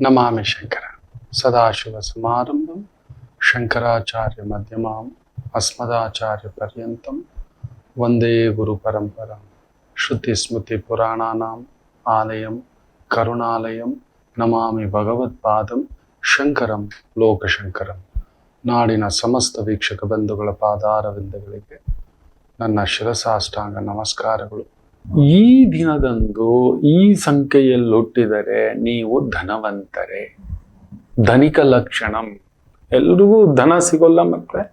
ನಮಾಮಿ ಶಂಕರ ಸದಾಶಿವ ಸಮಾರಂಭಂ ಶಂಕರಾಚಾರ್ಯ ಮಧ್ಯಮಾಂ ಅಸ್ಮದಾಚಾರ್ಯ ಪರ್ಯಂತಂ ವಂದೇ ಗುರು ಪರಂಪರಾಂ ಶ್ರುತಿ ಸ್ಮೃತಿ ಪುರಾಣಾನಾಂ ಆಲಯಂ ಕರುಣಾಲಯಂ ನಮಾಮಿ ಭಗವತ್ಪಾದಂ ಶಂಕರಂ ಲೋಕಶಂಕರಂ. ನಾಡಿನ ಸಮಸ್ತ ವೀಕ್ಷಕ ಬಂಧುಗಳ ಪಾದಾರವಿಂದಗಳಿಗೆ ನನ್ನ ಶಿರಸಾಷ್ಟಾಂಗ ನಮಸ್ಕಾರಗಳು. ಈ ದಿನದಂದು ಈ ಸಂಖ್ಯೆಯಲ್ಲಿ ಹುಟ್ಟಿದರೆ ನೀವು ಧನವಂತರೇ. ಧನಿಕ ಲಕ್ಷಣಂ. ಎಲ್ರಿಗೂ ಧನ ಸಿಗೋಲ್ಲ ಮಕ್ಕಳೇ.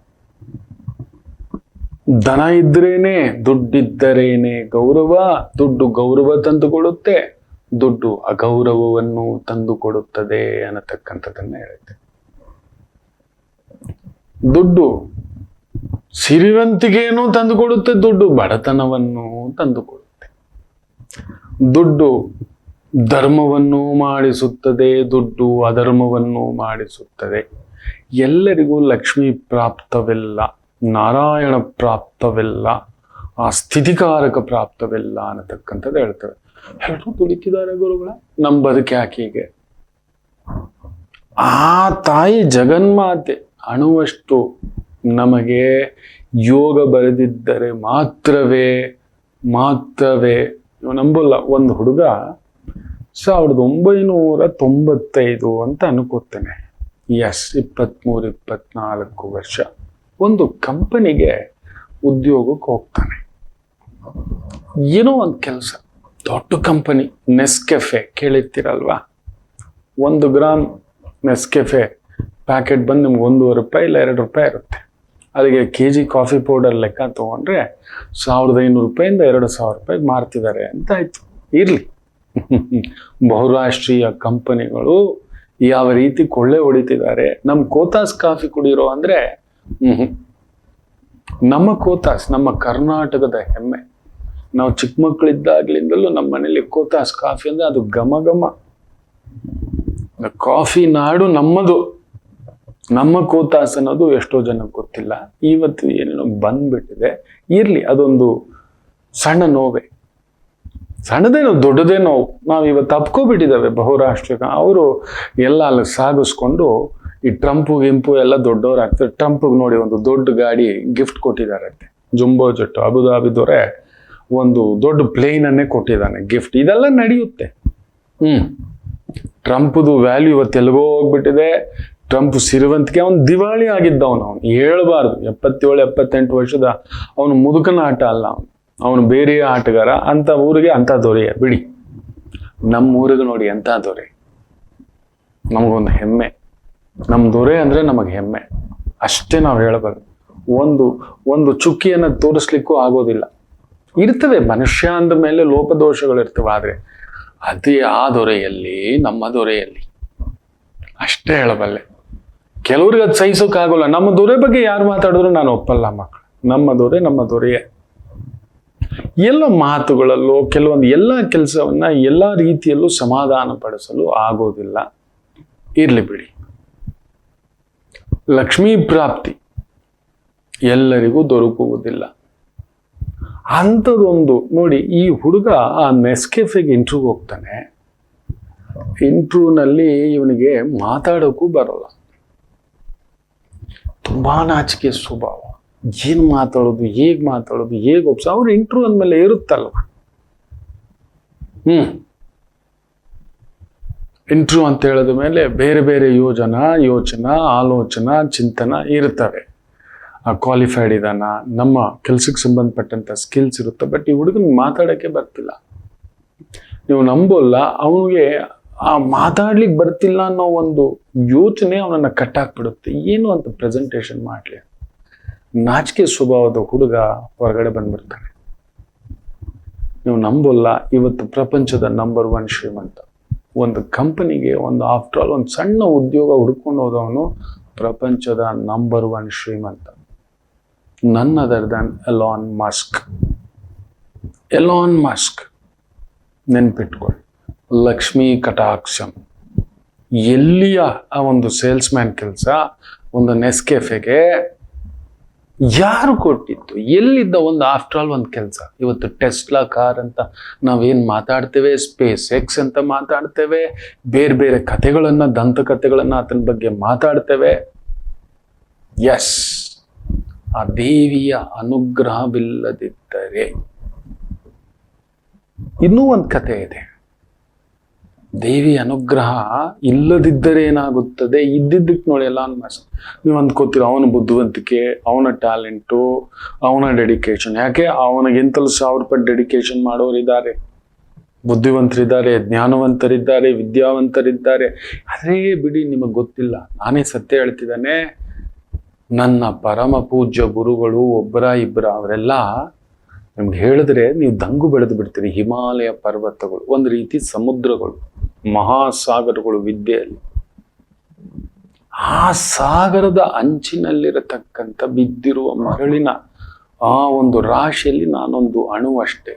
ಧನ ಇದ್ರೇನೆ, ದುಡ್ಡಿದ್ದರೇನೆ ಗೌರವ. ದುಡ್ಡು ಗೌರವ ತಂದುಕೊಡುತ್ತೆ, ದುಡ್ಡು ಅಗೌರವವನ್ನು ತಂದುಕೊಡುತ್ತದೆ ಅನ್ನತಕ್ಕಂಥದ್ದನ್ನ ಹೇಳುತ್ತೆ. ದುಡ್ಡು ಸಿರಿವಂತಿಕೆಯನ್ನು ತಂದುಕೊಡುತ್ತೆ, ದುಡ್ಡು ಬಡತನವನ್ನು ತಂದುಕೊಡುತ್ತೆ. ದುಡ್ಡು ಧರ್ಮವನ್ನು ಮಾಡಿಸುತ್ತದೆ, ದುಡ್ಡು ಅಧರ್ಮವನ್ನು ಮಾಡಿಸುತ್ತದೆ. ಎಲ್ಲರಿಗೂ ಲಕ್ಷ್ಮಿ ಪ್ರಾಪ್ತವಿಲ್ಲ, ನಾರಾಯಣ ಪ್ರಾಪ್ತವಿಲ್ಲ, ಆ ಸ್ಥಿತಿಕಾರಕ ಪ್ರಾಪ್ತವಿಲ್ಲ ಅನ್ನತಕ್ಕಂಥದ್ದು ಹೇಳ್ತವೆ. ಎಲ್ಲರೂ ದುಡಿತಿದ್ದಾರೆ ಗುರುಗಳ, ನಮ್ಮ ಬದುಕು ಯಾಕೆ ಹೀಗೆ? ಆ ತಾಯಿ ಜಗನ್ಮಾತೆ ಅಣುವಷ್ಟು ನಮಗೆ ಯೋಗ ಬರೆದಿದ್ದರೆ ಮಾತ್ರವೇ ನೀವು ನಂಬಲ್ಲ. ಒಂದು ಹುಡುಗ 1995 ಅಂತ ಅನ್ಕೋತೇನೆ, 23-24 ವರ್ಷ ಒಂದು ಕಂಪನಿಗೆ ಉದ್ಯೋಗಕ್ಕೆ ಹೋಗ್ತಾನೆ. ಏನೋ ಒಂದು ಕೆಲಸ, ದೊಡ್ಡ ಕಂಪನಿ. ನೆಸ್ಕೆಫೆ ಕೇಳಿರ್ತೀರಲ್ವಾ? 1 ಗ್ರಾಮ್ ನೆಸ್ಕೆಫೆ ಪ್ಯಾಕೆಟ್ ಬಂದು ನಿಮ್ಗೆ ₹1.5 ಇಲ್ಲ ₹2 ಇರುತ್ತೆ. ಅಲ್ಲಿಗೆ KG ಕಾಫಿ ಪೌಡರ್ ಲೆಕ್ಕ ತಗೊಂಡ್ರೆ ₹1,500 ₹2,000 ಮಾರ್ತಿದ್ದಾರೆ ಅಂತ ಆಯ್ತು. ಇರ್ಲಿ, ಬಹುರಾಷ್ಟ್ರೀಯ ಕಂಪನಿಗಳು ಯಾವ ರೀತಿ ಕೊಳ್ಳೆ ಹೊಡಿತಿದ್ದಾರೆ. ನಮ್ಮ ಕೋತಾಸ್ ಕಾಫಿ ಕುಡಿರೋ ಅಂದ್ರೆ ನಮ್ಮ ಕೋತಾಸ್ ನಮ್ಮ ಕರ್ನಾಟಕದ ಹೆಮ್ಮೆ. ನಾವು ಚಿಕ್ಕ ಮಕ್ಕಳಿದ್ದಾಗ್ಲಿಂದಲೂ ನಮ್ಮ ಮನೇಲಿ ಕೋತಾಸ್ ಕಾಫಿ ಅಂದ್ರೆ ಅದು ಘಮ ಘಮ. ಕಾಫಿ ನಾಡು ನಮ್ಮದು. ನಮ್ಮ ಕೋತಾಸ್ ಅನ್ನೋದು ಎಷ್ಟೋ ಜನಕ್ಕೆ ಗೊತ್ತಿಲ್ಲ. ಇವತ್ತು ಏನೇನೋ ಬಂದ್ಬಿಟ್ಟಿದೆ. ಇರ್ಲಿ, ಅದೊಂದು ಸಣ್ಣ ನೋವೇ. ಸಣ್ಣದೇನೋ ದೊಡ್ಡದೇ ನೋವು. ನಾವು ಇವತ್ತು ತಪ್ಕೋಬಿಟ್ಟಿದ್ದಾವೆ ಬಹುರಾಷ್ಟ್ರೀಯ. ಅವರು ಎಲ್ಲ ಅಲ್ಲಿ ಸಾಗಿಸ್ಕೊಂಡು ಈ ಗಿಂಪು ಎಲ್ಲ ದೊಡ್ಡವರಾಗ್ತಾರೆ. ಟ್ರಂಪ್ಗೆ ನೋಡಿ ಒಂದು ದೊಡ್ಡ ಗಾಡಿ ಗಿಫ್ಟ್ ಕೊಟ್ಟಿದ್ದಾರಂತೆ. ಜುಂಬೋ ಜೆಟ್ಟು ಅಬುದಾಬಿದವರೇ ಒಂದು ದೊಡ್ಡ ಪ್ಲೇನ್ ಅನ್ನೇ ಕೊಟ್ಟಿದ್ದಾನೆ ಗಿಫ್ಟ್. ಇದೆಲ್ಲ ನಡೆಯುತ್ತೆ. ಟ್ರಂಪ್ದು ವ್ಯಾಲ್ಯೂ ಇವತ್ತು ಎಲ್ಗೋ ಹೋಗ್ಬಿಟ್ಟಿದೆ. ಟ್ರಂಪ್ ಸಿರಿವಂತಿಕೆ, ಅವನು ದಿವಾಳಿ ಆಗಿದ್ದವನು. ಅವನು ಹೇಳ್ಬಾರ್ದು. 77-78 ವರ್ಷದ ಅವನು ಮುದುಕನ ಆಟ ಅಲ್ಲ, ಅವನು ಬೇರೆ ಆಟಗಾರ. ಅಂತ ಊರಿಗೆ ಅಂತ ದೊರೆಯ ಬಿಡಿ. ನಮ್ಮ ಊರಿಗೆ ನೋಡಿ ಎಂಥ ದೊರೆ. ನಮಗೊಂದು ಹೆಮ್ಮೆ. ನಮ್ಮ ದೊರೆ ಅಂದ್ರೆ ನಮಗೆ ಹೆಮ್ಮೆ ಅಷ್ಟೇ. ನಾವು ಹೇಳಬಾರ್ದು. ಒಂದು ಚುಕ್ಕಿಯನ್ನು ತೋರಿಸ್ಲಿಕ್ಕೂ ಆಗೋದಿಲ್ಲ. ಇರ್ತವೆ, ಮನುಷ್ಯ ಅಂದ ಮೇಲೆ ಲೋಪದೋಷಗಳು ಇರ್ತವೆ. ಆದ್ರೆ ಅದೇ ಆ ದೊರೆಯಲ್ಲಿ, ನಮ್ಮ ದೊರೆಯಲ್ಲಿ ಅಷ್ಟೇ ಹೇಳಬಲ್ಲೆ. ಕೆಲವ್ರಿಗೆ ಅದು ಸಹಿಸೋಕ್ಕಾಗೋಲ್ಲ. ನಮ್ಮ ದೊರೆ ಬಗ್ಗೆ ಯಾರು ಮಾತಾಡಿದ್ರು ನಾನು ಒಪ್ಪಲ್ಲ ಮಕ್ಕಳು. ನಮ್ಮ ದೊರೆಯೇ. ಎಲ್ಲ ಮಾತುಗಳಲ್ಲೂ ಕೆಲವೊಂದು ಎಲ್ಲ ಕೆಲಸವನ್ನ ಎಲ್ಲ ರೀತಿಯಲ್ಲೂ ಸಮಾಧಾನ ಪಡಿಸಲು ಆಗೋದಿಲ್ಲ. ಇರ್ಲಿ ಬಿಡಿ. ಲಕ್ಷ್ಮೀ ಪ್ರಾಪ್ತಿ ಎಲ್ಲರಿಗೂ ದೊರಕುವುದಿಲ್ಲ. ಅಂಥದ್ದೊಂದು ನೋಡಿ, ಈ ಹುಡುಗ ಆ ನೆಸ್ಕೆಫೆಗೆ ಇಂಟರ್ವ್ಯೂಗೆ ಹೋಗ್ತಾನೆ. ಇಂಟರ್ವ್ಯೂನಲ್ಲಿ ಇವನಿಗೆ ಮಾತಾಡೋಕ್ಕೂ ಬರೋಲ್ಲ. ತುಂಬಾ ನಾಚಿಕೆ ಸ್ವಭಾವ. ಏನು ಮಾತಾಡೋದು, ಹೇಗೆ ಒಪ್ಸ. ಅವ್ರು ಇಂಟರ್ವ್ಯೂ ಅಂದಮೇಲೆ ಇರುತ್ತಲ್ವ. ಇಂಟರ್ವ್ಯೂ ಅಂತ ಹೇಳಿದ ಮೇಲೆ ಬೇರೆ ಬೇರೆ ಯೋಚನಾ ಆಲೋಚನಾ ಚಿಂತನ ಇರ್ತವೆ. ಕ್ವಾಲಿಫೈಡ್ ಇದಾನ, ನಮ್ಮ ಕೆಲ್ಸಕ್ಕೆ ಸಂಬಂಧಪಟ್ಟಂತ ಸ್ಕಿಲ್ಸ್ ಇರುತ್ತೆ. ಬಟ್ ಈ ಹುಡುಗನಿಗೆ ಮಾತಾಡೋಕ್ಕೆ ಬರ್ತಿಲ್ಲ. ನೀವು ನಂಬೋಲ್ಲ, ಅವನಿಗೆ ಆ ಮಾತಾಡ್ಲಿಕ್ಕೆ ಬರ್ತಿಲ್ಲ ಅನ್ನೋ ಒಂದು ಯೋಚನೆ ಅವನನ್ನ ಕಟ್ಟಾಕ್ಬಿಡುತ್ತೆ. ಏನು ಅಂತ ಪ್ರೆಸೆಂಟೇಷನ್ ಮಾಡ್ಲಿ. ನಾಚಿಕೆ ಸ್ವಭಾವದ ಹುಡುಗ ಹೊರಗಡೆ ಬಂದ್ಬಿಡ್ತಾನೆ. ನೀವು ನಂಬೋಲ್ಲ, ಇವತ್ತು ಪ್ರಪಂಚದ ನಂಬರ್ 1 ಶ್ರೀಮಂತ. ಒಂದು ಕಂಪನಿಗೆ ಆಫ್ಟರ್ ಆಲ್ ಒಂದು ಸಣ್ಣ ಉದ್ಯೋಗ ಹುಡ್ಕೊಂಡು ಹೋದವನು ಪ್ರಪಂಚದ ನಂಬರ್ 1 ಶ್ರೀಮಂತ. ನನ್ ಅದರ್ ದನ್ ಎಲಾನ್ ಮಸ್ಕ್. ನೆನ್ಪಿಟ್ಕೊಳ್ಳಿ. ಲಕ್ಷ್ಮೀ ಕಟಾಕ್ಷಂ. ಎಲ್ಲಿಯ ಆ ಒಂದು ಸೇಲ್ಸ್ ಮ್ಯಾನ್ ಕೆಲಸ, ಒಂದು ನೆಸ್ಕೆಫೆಗೆ ಯಾರು ಕೊಟ್ಟಿದ್ದು? ಎಲ್ಲಿದ್ದ ಒಂದು ಆಫ್ಟರ್ ಆಲ್ ಒಂದು ಕೆಲಸ. ಇವತ್ತು ಟೆಸ್ಲಾ ಕಾರ್ ಅಂತ ನಾವೇನು ಮಾತಾಡ್ತೇವೆ, ಸ್ಪೇಸ್ ಎಕ್ಸ್ ಅಂತ ಮಾತಾಡ್ತೇವೆ, ಬೇರೆ ಬೇರೆ ಕಥೆಗಳನ್ನ, ದಂತಕಥೆಗಳನ್ನ ಆತನ ಬಗ್ಗೆ ಮಾತಾಡ್ತೇವೆ. ಎಸ್, ಆ ದೇವಿಯ ಅನುಗ್ರಹವಿಲ್ಲದಿದ್ದರೆ, ಇನ್ನೂ ಒಂದು ಕಥೆ ಇದೆ. ದೇವಿ ಅನುಗ್ರಹ ಇಲ್ಲದಿದ್ದರೆ ಏನಾಗುತ್ತದೆ? ಇದ್ದಿದ್ದಕ್ಕೆ ನೋಡಿ ಎಲ್ಲ ನೀವು ಅಂದ್ಕೋತೀರ ಅವನ ಬುದ್ಧಿವಂತಿಕೆ, ಅವನ ಟ್ಯಾಲೆಂಟು, ಅವನ ಡೆಡಿಕೇಶನ್. ಯಾಕೆ? ಅವನಿಗಿಂತಲೂ 1000 ರೂಪಾಯಿ ಡೆಡಿಕೇಶನ್ ಮಾಡೋರಿದ್ದಾರೆ, ಬುದ್ಧಿವಂತರಿದ್ದಾರೆ, ಜ್ಞಾನವಂತರಿದ್ದಾರೆ, ವಿದ್ಯಾವಂತರಿದ್ದಾರೆ. ಅದೇ ಬಿಡಿ, ನಿಮಗೆ ಗೊತ್ತಿಲ್ಲ. ನಾನೇ ಸತ್ಯ ಹೇಳ್ತಿದ್ದಾನೆ. ನನ್ನ ಪರಮ ಪೂಜ್ಯ ಗುರುಗಳು ಒಬ್ಬರ ಇಬ್ಬರ ಅವರೆಲ್ಲ ನಿಮ್ಗೆ ಹೇಳಿದ್ರೆ ನೀವು ದಂಗು ಬೆಳೆದು ಬಿಡ್ತೀರಿ. ಹಿಮಾಲಯ ಪರ್ವತಗಳು ಒಂದು ರೀತಿ ಸಮುದ್ರಗಳು, ಮಹಾಸಾಗರಗಳು ವಿದ್ಯೆಯಲ್ಲಿ. ಆ ಸಾಗರದ ಅಂಚಿನಲ್ಲಿರತಕ್ಕಂಥ ಬಿದ್ದಿರುವ ಮರಳಿನ ಆ ಒಂದು ರಾಶಿಯಲ್ಲಿ ನಾನೊಂದು ಅಣು ಅಷ್ಟೇ.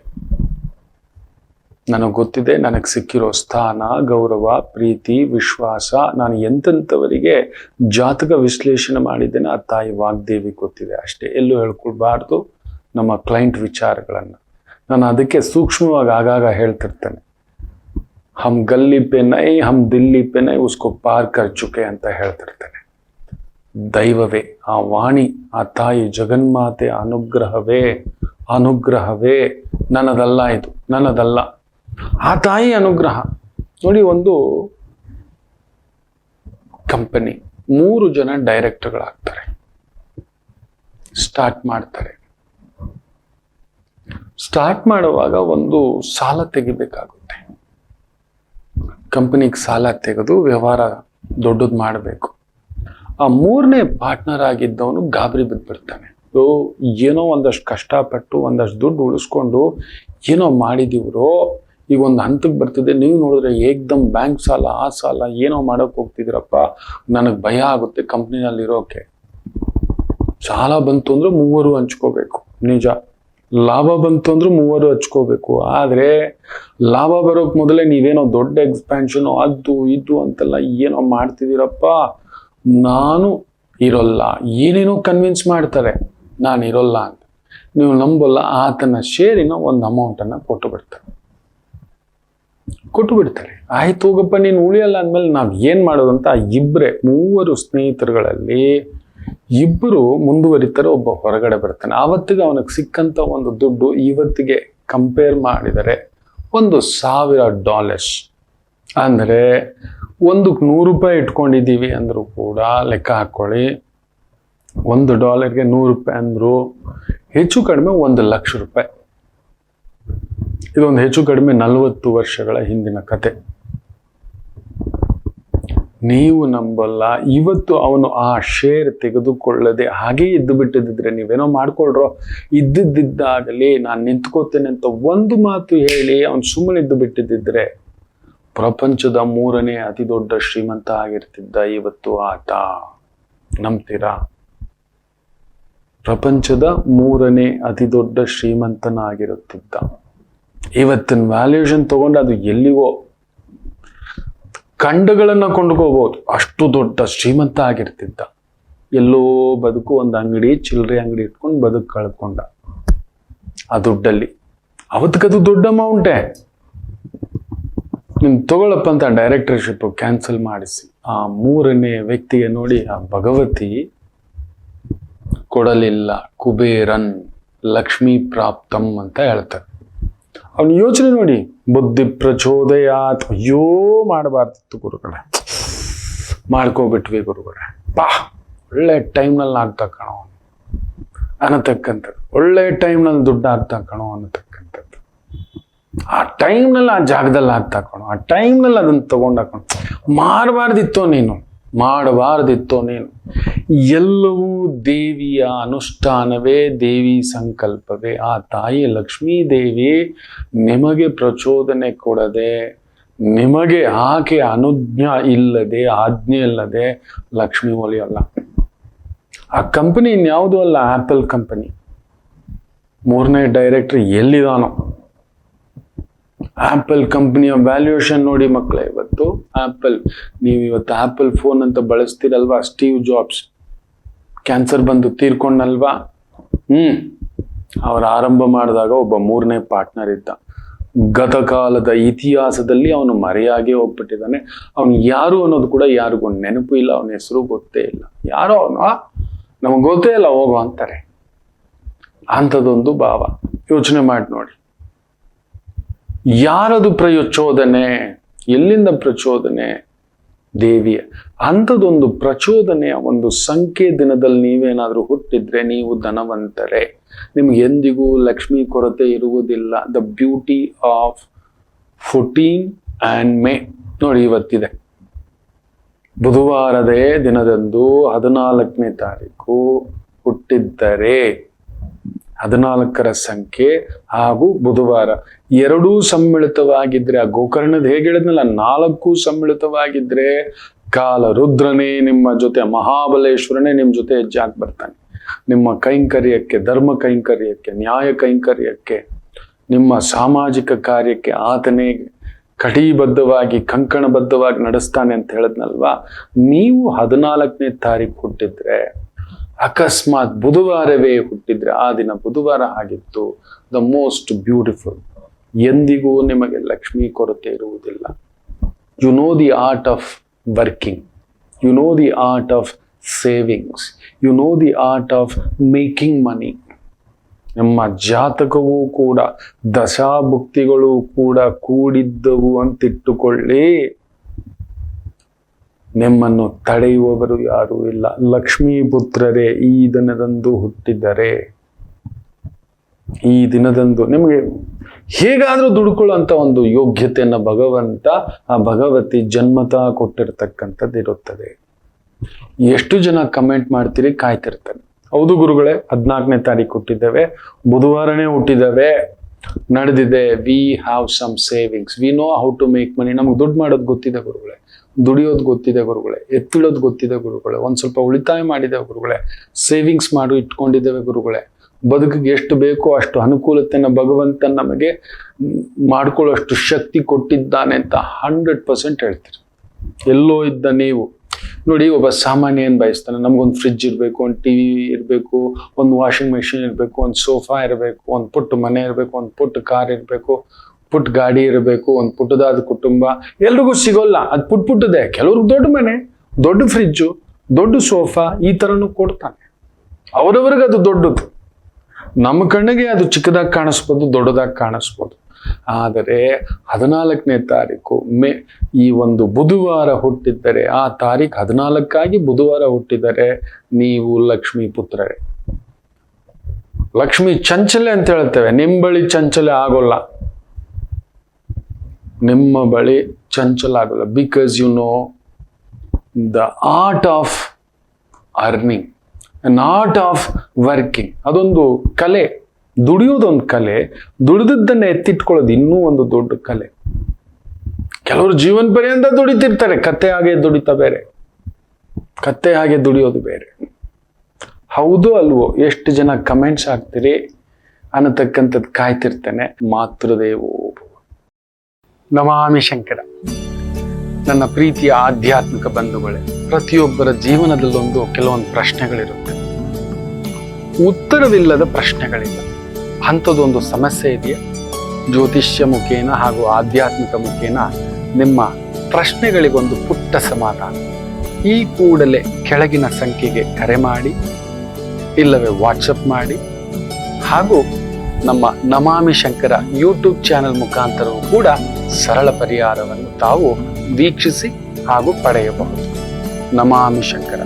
ನನಗೆ ಗೊತ್ತಿದೆ, ನನಗೆ ಸಿಕ್ಕಿರೋ ಸ್ಥಾನ, ಗೌರವ, ಪ್ರೀತಿ, ವಿಶ್ವಾಸ. ನಾನು ಎಂತೆಂಥವರಿಗೆ ಜಾತಕ ವಿಶ್ಲೇಷಣೆ ಮಾಡಿದ್ದೇನೆ ಆ ತಾಯಿ ವಾಗ್ದೇವಿ ಗೊತ್ತಿದೆ ಅಷ್ಟೇ. ಎಲ್ಲೂ ಹೇಳ್ಕೊಳ್ಬಾರ್ದು ನಮ್ಮ ಕ್ಲೈಂಟ್ ವಿಚಾರಗಳನ್ನು. ನಾನು ಅದಕ್ಕೆ ಸೂಕ್ಷ್ಮವಾಗಿ ಆಗಾಗ ಹೇಳ್ತಿರ್ತೇನೆ. ಹಮ್ ಗಲ್ಲಿ ಪೆ ನೈ, ಹಮ್ ದಿಲ್ಲಿ ಪೆ ನೈ, ಉಸ್ಕೋ ಪಾರ್ ಕರ್ ಚುಕೆ ಅಂತ ಹೇಳ್ತಿರ್ತೇನೆ. ದೈವವೇ, ಆ ವಾಣಿ, ಆ ತಾಯಿ ಜಗನ್ಮಾತೆ ಅನುಗ್ರಹವೇ, ಅನುಗ್ರಹವೇ. ನನ್ನದಲ್ಲ ಇದು, ನನ್ನದಲ್ಲ. ಆ ತಾಯಿ ಅನುಗ್ರಹ ನೋಡಿ. ಒಂದು ಕಂಪನಿ 3 ಜನ ಡೈರೆಕ್ಟರ್ಗಳಾಗ್ತಾರೆ, ಸ್ಟಾರ್ಟ್ ಮಾಡ್ತಾರೆ. ಸ್ಟಾರ್ಟ್ ಮಾಡುವಾಗ ಒಂದು ಸಾಲ ತೆಗಿಬೇಕಾಗುತ್ತೆ. ಕಂಪನಿಗೆ ಸಾಲ ತೆಗೆದು ವ್ಯವಹಾರ ದೊಡ್ಡದು ಮಾಡಬೇಕು. ಆ 3ನೇ ಪಾರ್ಟ್ನರ್ ಆಗಿದ್ದವನು ಗಾಬರಿ ಬಿದ್ದುಬಿಡ್ತಾನೆ. ಏನೋ ಒಂದಷ್ಟು ಕಷ್ಟಪಟ್ಟು ಒಂದಷ್ಟು ದುಡ್ಡು ಉಳಿಸ್ಕೊಂಡು ಏನೋ ಮಾಡಿದೀವ್ರೋ, ಈಗ ಒಂದು ಹಂತಕ್ಕೆ ಬರ್ತದೆ. ನೀವು ನೋಡಿದ್ರೆ ಏಕ್ದಮ್ ಬ್ಯಾಂಕ್ ಸಾಲ, ಆ ಸಾಲ, ಏನೋ ಮಾಡೋಕೆ ಹೋಗ್ತಿದ್ದೀರಪ್ಪ, ನನಗೆ ಭಯ ಆಗುತ್ತೆ ಕಂಪ್ನಿನಲ್ಲಿ ಇರೋಕೆ. ಸಾಲ ಬಂತು ಅಂದ್ರೆ 3 ಹಂಚ್ಕೋಬೇಕು, ನಿಜ. ಲಾಭ ಬಂತು ಅಂದ್ರೆ 3 ಹಂಚ್ಕೋಬೇಕು. ಆದರೆ ಲಾಭ ಬರೋಕ್ ಮೊದಲೇ ನೀವೇನೋ ದೊಡ್ಡ ಎಕ್ಸ್ಪ್ಯಾನ್ಷನ್ ಅದು ಇದು ಅಂತೆಲ್ಲ ಏನೋ ಮಾಡ್ತಿದ್ದೀರಪ್ಪ, ನಾನು ಇರೋಲ್ಲ, ಏನೇನೋ ಕನ್ವಿನ್ಸ್ ಮಾಡ್ತಾರೆ ನಾನು ಇರೋಲ್ಲ ಅಂತ. ನೀವು ನಂಬಲ್ಲ, ಆತನ ಶೇರಿನ ಒಂದು ಅಮೌಂಟನ್ನು ಕೊಟ್ಟು ಬಿಡ್ತಾರೆ. ಆಯ್ತು ಹೋಗಪ್ಪ, ನೀನು ಉಳಿಯಲ್ಲ ಅಂದಮೇಲೆ ನಾವು ಏನು ಮಾಡೋದು ಅಂತ 3 ಸ್ನೇಹಿತರುಗಳಲ್ಲಿ 2 ಮುಂದುವರಿತಾರೆ, ಒಬ್ಬ ಹೊರಗಡೆ ಬರ್ತಾನೆ. ಆವತ್ತಿಗೆ ಅವನಿಗೆ ಸಿಕ್ಕಂತ ಒಂದು ದುಡ್ಡು ಇವತ್ತಿಗೆ ಕಂಪೇರ್ ಮಾಡಿದರೆ $1,000. ಅಂದರೆ ಒಂದಕ್ಕೆ $100 ಇಟ್ಕೊಂಡಿದ್ದೀವಿ ಅಂದರೂ ಕೂಡ ಲೆಕ್ಕ ಹಾಕೊಳ್ಳಿ. $1ಗೆ $100 ಅಂದ್ರು ಹೆಚ್ಚು ಕಡಿಮೆ $1,00,000. ಇದೊಂದು ಹೆಚ್ಚು ಕಡಿಮೆ 40 ವರ್ಷಗಳ ಹಿಂದಿನ ಕತೆ. ನೀವು ನಂಬಲ್ಲ, ಇವತ್ತು ಅವನು ಆ ಶೇರ್ ತೆಗೆದುಕೊಳ್ಳದೆ ಹಾಗೇ ಇದ್ದು ಬಿಟ್ಟಿದ್ರೆ, ನೀವೇನೋ ಮಾಡ್ಕೊಳ್ರೋ, ಇದ್ದಿದ್ದಾಗಲಿ ನಾನು ನಿಂತ್ಕೋತೇನೆ ಅಂತ ಒಂದು ಮಾತು ಹೇಳಿ ಅವನು ಸುಮ್ಮನೆ ಇದ್ದು ಬಿಟ್ಟಿದ್ದಿದ್ರೆ ಪ್ರಪಂಚದ 3ನೇ ಅತಿ ದೊಡ್ಡ ಶ್ರೀಮಂತ ಆಗಿರ್ತಿದ್ದ ಇವತ್ತು ಆತ. ನಂಬ್ತೀರಾ? ಪ್ರಪಂಚದ 3ನೇ ಅತಿ ದೊಡ್ಡ ಶ್ರೀಮಂತನಾಗಿರುತ್ತಿದ್ದ. ಇವತ್ತಿನ ವ್ಯಾಲ್ಯೂಷನ್ ತಗೊಂಡು ಅದು ಎಲ್ಲಿಗೋ ಖಂಡಗಳನ್ನ ಕೊಂಡ್ಕೋಬಹುದು, ಅಷ್ಟು ದೊಡ್ಡ ಶ್ರೀಮಂತ ಆಗಿರ್ತಿದ್ದ. ಎಲ್ಲೋ ಬದುಕು ಒಂದು ಅಂಗಡಿ, ಚಿಲ್ಲರೆ ಅಂಗಡಿ ಇಟ್ಕೊಂಡು ಬದುಕು ಕಳ್ಕೊಂಡ ಆ ದುಡ್ಡಲ್ಲಿ. ಅವತ್ತಿಗದು ದೊಡ್ಡ ಅಮೌಂಟೇ. ನೀನು ತಗೊಳಪ್ಪ ಅಂತ ಡೈರೆಕ್ಟರ್ಶಿಪ್ ಕ್ಯಾನ್ಸಲ್ ಮಾಡಿಸಿ ಆ 3ನೇ ವ್ಯಕ್ತಿಗೆ ನೋಡಿ ಆ ಭಗವತಿ ಕೊಡಲಿಲ್ಲ. ಕುಬೇರನ್ ಲಕ್ಷ್ಮೀ ಪ್ರಾಪ್ತಂ ಅಂತ ಹೇಳ್ತಾರೆ. ಅವನ ಯೋಚನೆ ನೋಡಿ, ಬುದ್ಧಿ ಪ್ರಚೋದಯಾತ್. ಅಯ್ಯೋ ಮಾಡಬಾರ್ದಿತ್ತು ಗುರುಗಳೇ, ಮಾಡ್ಕೋಬಿಟ್ವಿ ಗುರುಗಳೇ. ಒಳ್ಳೆ ಟೈಮ್ನಲ್ಲಿ ಆಗ್ತಾ ಕಣೋ ಅನ್ನತಕ್ಕಂಥದ್ದು, ಒಳ್ಳೆ ಟೈಮ್ನಲ್ಲಿ ದುಡ್ಡು ಆಗ್ತಾ ಕಣೋ ಅನ್ನತಕ್ಕಂಥದ್ದು. ಆ ಟೈಮ್ನಲ್ಲಿ ಆ ಜಾಗದಲ್ಲಿ ಆಗ್ತಾ ಕಣೋ, ಆ ಟೈಮ್ನಲ್ಲಿ ಅದನ್ನು ತಗೊಂಡಾಕಣೋ. ಮಾಡಬಾರ್ದಿತ್ತೋ ನೀನು. ಎಲ್ಲವೂ ದೇವಿಯ ಅನುಷ್ಠಾನವೇ, ದೇವಿ ಸಂಕಲ್ಪವೇ. ಆ ತಾಯಿ ಲಕ್ಷ್ಮೀ ದೇವಿ ನಿಮಗೆ ಪ್ರಚೋದನೆ ಕೊಡದೆ, ನಿಮಗೆ ಆಕೆ ಅನುಜ್ಞಾ ಇಲ್ಲದೆ, ಆಜ್ಞೆ ಇಲ್ಲದೆ ಲಕ್ಷ್ಮೀ ಒಲಿಯಲ್ಲ. ಆ ಕಂಪನಿ ಇನ್ಯಾವುದೂ ಅಲ್ಲ, ಆಪಲ್ ಕಂಪನಿ. 3ನೇ ಡೈರೆಕ್ಟರ್ ಎಲ್ಲಿದಾನೋ. ಆಪಲ್ ಕಂಪನಿಯ ವ್ಯಾಲ್ಯೂಯೇಷನ್ ನೋಡಿ ಮಕ್ಕಳೇ. ಇವತ್ತು ಆಪಲ್, ನೀವು ಇವತ್ತು ಆಪಲ್ ಫೋನ್ ಅಂತ ಬಳಸ್ತೀರಲ್ವಾ, ಸ್ಟೀವ್ ಜಾಬ್ಸ್ ಕ್ಯಾನ್ಸರ್ ಬಂದು ತೀರ್ಕೊಂಡಲ್ವಾ? ಅವ್ರು ಆರಂಭ ಮಾಡಿದಾಗ ಒಬ್ಬ 3ನೇ ಪಾರ್ಟ್ನರ್ ಇದ್ದ. ಗತಕಾಲದ ಇತಿಹಾಸದಲ್ಲಿ ಅವನು ಮರೆಯಾಗಿ ಹೋಗ್ಬಿಟ್ಟಿದ್ದಾನೆ. ಅವನು ಯಾರು ಅನ್ನೋದು ಕೂಡ ಯಾರಿಗೂ ನೆನಪು ಇಲ್ಲ, ಅವನ ಹೆಸರು ಗೊತ್ತೇ ಇಲ್ಲ. ಯಾರೋ ಅವನು ನಮಗ್ ಗೊತ್ತೇ ಇಲ್ಲ ಹೋಗೋ ಅಂತಾರೆ. ಅಂಥದ್ದೊಂದು ಭಾವ. ಯೋಚನೆ ಮಾಡಿ ನೋಡಿ, ಯಾರದು ಪ್ರಚೋದನೆ? ಎಲ್ಲಿಂದ ಪ್ರಚೋದನೆ? ದೇವಿಯ. ಅಂಥದ್ದೊಂದು ಪ್ರಚೋದನೆಯ ಒಂದು ಸಂಖ್ಯೆ ದಿನದಲ್ಲಿ ನೀವೇನಾದ್ರೂ ಹುಟ್ಟಿದ್ರೆ ನೀವು ಧನವಂತರೇ. ನಿಮ್ಗೆ ಎಂದಿಗೂ ಲಕ್ಷ್ಮೀ ಕೊರತೆ ಇರುವುದಿಲ್ಲ. The beauty of 14 and May ನೋಡಿ, ಇವತ್ತಿದೆ ಬುಧವಾರದೇ ದಿನದಂದು 14ನೇ ತಾರೀಕು ಹುಟ್ಟಿದ್ದರೆ 14ರ ಸಂಖ್ಯೆ ಹಾಗೂ ಬುಧವಾರ ಎರಡೂ ಸಮ್ಮಿಳಿತವಾಗಿದ್ರೆ, ಆ ಗೋಕರ್ಣದ ಹೇಗೆ ಹೇಳಿದ್ನಲ್ಲ 4 ಸಮ್ಮಿಳಿತವಾಗಿದ್ರೆ ಕಾಲ ರುದ್ರನೇ ನಿಮ್ಮ ಜೊತೆ, ಮಹಾಬಲೇಶ್ವರನೇ ನಿಮ್ಮ ಜೊತೆ ಹೆಜ್ಜೆ ಹಾಕಿ ಬರ್ತಾನೆ. ನಿಮ್ಮ ಕೈಂಕರ್ಯಕ್ಕೆ, ಧರ್ಮ ಕೈಂಕರ್ಯಕ್ಕೆ, ನ್ಯಾಯ ಕೈಂಕರ್ಯಕ್ಕೆ, ನಿಮ್ಮ ಸಾಮಾಜಿಕ ಕಾರ್ಯಕ್ಕೆ ಆತನೇ ಕಟಿಬದ್ಧವಾಗಿ ಕಂಕಣಬದ್ಧವಾಗಿ ನಡೆಸ್ತಾನೆ ಅಂತ ಹೇಳಿದ್ನಲ್ವಾ. ನೀವು 14ನೇ ತಾರೀಕು ಹುಟ್ಟಿದ್ರೆ, ಅಕಸ್ಮಾತ್ ಬುಧವಾರವೇ ಹುಟ್ಟಿದ್ರೆ, ಆ ದಿನ ಬುಧವಾರ ಆಗಿತ್ತು, ದ ಮೋಸ್ಟ್ ಬ್ಯೂಟಿಫುಲ್. ಎಂದಿಗೂ ನಿಮಗೆ ಲಕ್ಷ್ಮೀ ಕೊರತೆ ಇರುವುದಿಲ್ಲ. You know the art of working, you know the art of savings, you know the art of making money. ನಿಮ್ಮ ಜಾತಕವೂ ಕೂಡ ದಶಾಭುಕ್ತಿಗಳು ಕೂಡ ಕೂಡಿದ್ದವು ಅಂತಿಟ್ಟುಕೊಳ್ಳಿ. ನಿಮ್ಮನ್ನು ತಡೆಯುವವರು ಯಾರೂ ಇಲ್ಲ. ಲಕ್ಷ್ಮೀ ಪುತ್ರರೇ ಈ ದಿನದಂದು ಹುಟ್ಟಿದರೆ, ಈ ದಿನದಂದು ನಿಮಗೆ ಹೇಗಾದ್ರೂ ದುಡ್ಕೊಳ್ಳುವಂತ ಒಂದು ಯೋಗ್ಯತೆಯನ್ನ ಭಗವಂತ, ಆ ಭಗವತಿ ಜನ್ಮತಃ ಕೊಟ್ಟಿರ್ತಕ್ಕಂಥದ್ದು ಇರುತ್ತದೆ. ಎಷ್ಟು ಜನ ಕಮೆಂಟ್ ಮಾಡ್ತೀರಿ, ಕಾಯ್ತಿರ್ತಾರೆ. ಹೌದು ಗುರುಗಳೇ, 14ನೇ ತಾರೀಕು ಹುಟ್ಟಿದ್ದೇವೆ, ಬುಧವಾರನೇ ಹುಟ್ಟಿದ್ದೇವೆ, ನಡೆದಿದೆ. We have some savings, we know how to make money. ನಮ್ಗೆ ದುಡ್ಡು ಮಾಡೋದು ಗೊತ್ತಿದೆ ಗುರುಗಳೇ, ದುಡಿಯೋದು ಗೊತ್ತಿದೆ ಗುರುಗಳೇ, ಎತ್ತಿಡೋದು ಗೊತ್ತಿದೆ ಗುರುಗಳೇ, ಒಂದ್ ಸ್ವಲ್ಪ ಉಳಿತಾಯ ಮಾಡಿದ್ದೇವೆ ಗುರುಗಳೇ, ಸೇವಿಂಗ್ಸ್ ಮಾಡಿ ಇಟ್ಕೊಂಡಿದ್ದೇವೆ ಗುರುಗಳೇ. ಬದುಕಿಗೆ ಎಷ್ಟು ಬೇಕೋ ಅಷ್ಟು ಅನುಕೂಲತೆಯನ್ನು ಭಗವಂತ ನಮಗೆ ಮಾಡ್ಕೊಳ್ಳೋಷ್ಟು ಶಕ್ತಿ ಕೊಟ್ಟಿದ್ದಾನೆ ಅಂತ 100% ಹೇಳ್ತೀರಿ. ಎಲ್ಲೋ ಇದ್ದ ನೀವು ನೋಡಿ, ಒಬ್ಬ ಸಾಮಾನ್ಯ ಏನ್ ಬಯಸ್ತಾನೆ? ನಮ್ಗೊಂದು ಫ್ರಿಡ್ಜ್ ಇರಬೇಕು, ಒಂದು ಟಿವಿ ಇರಬೇಕು, ಒಂದು ವಾಷಿಂಗ್ ಮೆಷಿನ್ ಇರಬೇಕು, ಒಂದು ಸೋಫಾ ಇರಬೇಕು, ಒಂದು ಪುಟ್ಟ ಮನೆ ಇರಬೇಕು, ಒಂದು ಪುಟ್ಟ ಕಾರ್ ಇರಬೇಕು, ಪುಟ್ಟ ಗಾಡಿ ಇರಬೇಕು, ಒಂದು ಪುಟ್ಟದಾದ ಕುಟುಂಬ. ಎಲ್ರಿಗೂ ಸಿಗೋಲ್ಲ, ಅದು ಪುಟ್ಟದೆ. ಕೆಲವ್ರಿಗೆ ದೊಡ್ಡ ಮನೆ, ದೊಡ್ಡ ಫ್ರಿಡ್ಜು, ದೊಡ್ಡ ಸೋಫಾ ಈ ಥರನೂ ಕೊಡ್ತಾನೆ. ಅವರವ್ರಿಗೆ ಅದು ದೊಡ್ಡದು. ನಮ್ಮ ಕಣ್ಣಿಗೆ ಅದು ಚಿಕ್ಕದಾಗಿ ಕಾಣಿಸ್ಬೋದು, ದೊಡ್ಡದಾಗಿ ಕಾಣಿಸ್ಬೋದು. ಆದರೆ 14ನೇ ತಾರೀಕು ಮೇ ಈ ಒಂದು ಬುಧವಾರ ಹುಟ್ಟಿದ್ದರೆ, ಆ ತಾರೀಕು 14 ಬುಧವಾರ ಹುಟ್ಟಿದರೆ ನೀವು ಲಕ್ಷ್ಮೀ ಪುತ್ರರೇ. ಲಕ್ಷ್ಮಿ ಚಂಚಲೆ ಅಂತ ಹೇಳ್ತೇವೆ. ನಿಮ್ಮ ಬಳಿ ಚಂಚಲೆ ಆಗೋಲ್ಲ, ನಿಮ್ಮ ಬಳಿ ಚಂಚಲ ಆಗೋಲ್ಲ. Because you know the art of earning, an art of working. ಅದೊಂದು ಕಲೆ, ದುಡಿಯೋದೊಂದು ಕಲೆ, ದುಡಿದದ್ದನ್ನ ಎತ್ತಿಟ್ಕೊಳ್ಳೋದು ಇನ್ನೂ ಒಂದು ದೊಡ್ಡ ಕಲೆ. ಕೆಲವರು ಜೀವನ ಪರ್ಯಂತ ದುಡಿತಿರ್ತಾರೆ, ಕತ್ತೆ ಹಾಗೆ ದುಡಿತಾ ಬೇರೆ, ಕತ್ತೆ ಹಾಗೆ ದುಡಿಯೋದು ಬೇರೆ. ಹೌದು ಅಲ್ವೋ? ಎಷ್ಟು ಜನ ಕಮೆಂಟ್ಸ್ ಹಾಕ್ತೀರಿ ಅನ್ನತಕ್ಕಂಥದ್ದು ಕಾಯ್ತಿರ್ತೇನೆ. ಮಾತೃದೇವೋ ಭವ. ನಮಾಮಿ ಶಂಕರ. ನನ್ನ ಪ್ರೀತಿಯ ಆಧ್ಯಾತ್ಮಿಕ ಬಂಧುಗಳೇ, ಪ್ರತಿಯೊಬ್ಬರ ಜೀವನದಲ್ಲೊಂದು ಕೆಲವೊಂದು ಪ್ರಶ್ನೆಗಳಿರುತ್ತೆ, ಉತ್ತರವಿಲ್ಲದ ಪ್ರಶ್ನೆಗಳಿಲ್ಲ. ಅಂಥದ್ದೊಂದು ಸಮಸ್ಯೆ ಇದೆಯಾ? ಜ್ಯೋತಿಷ್ಯ ಮುಖೇನ ಹಾಗೂ ಆಧ್ಯಾತ್ಮಿಕ ಮುಖೇನ ನಿಮ್ಮ ಪ್ರಶ್ನೆಗಳಿಗೊಂದು ಪುಟ್ಟ ಸಮಾಧಾನ. ಈ ಕೂಡಲೇ ಕೆಳಗಿನ ಸಂಖ್ಯೆಗೆ ಕರೆ ಮಾಡಿ, ಇಲ್ಲವೇ ವಾಟ್ಸಪ್ ಮಾಡಿ, ಹಾಗೂ ನಮ್ಮ ನಮಾಮಿ ಶಂಕರ ಯೂಟ್ಯೂಬ್ ಚಾನೆಲ್ ಮುಖಾಂತರವೂ ಕೂಡ ಸರಳ ಪರಿಹಾರವನ್ನು ತಾವು ವೀಕ್ಷಿಸಿ ಹಾಗೂ ಪಡೆಯಬಹುದು. ನಮಾಮಿ ಶಂಕರ.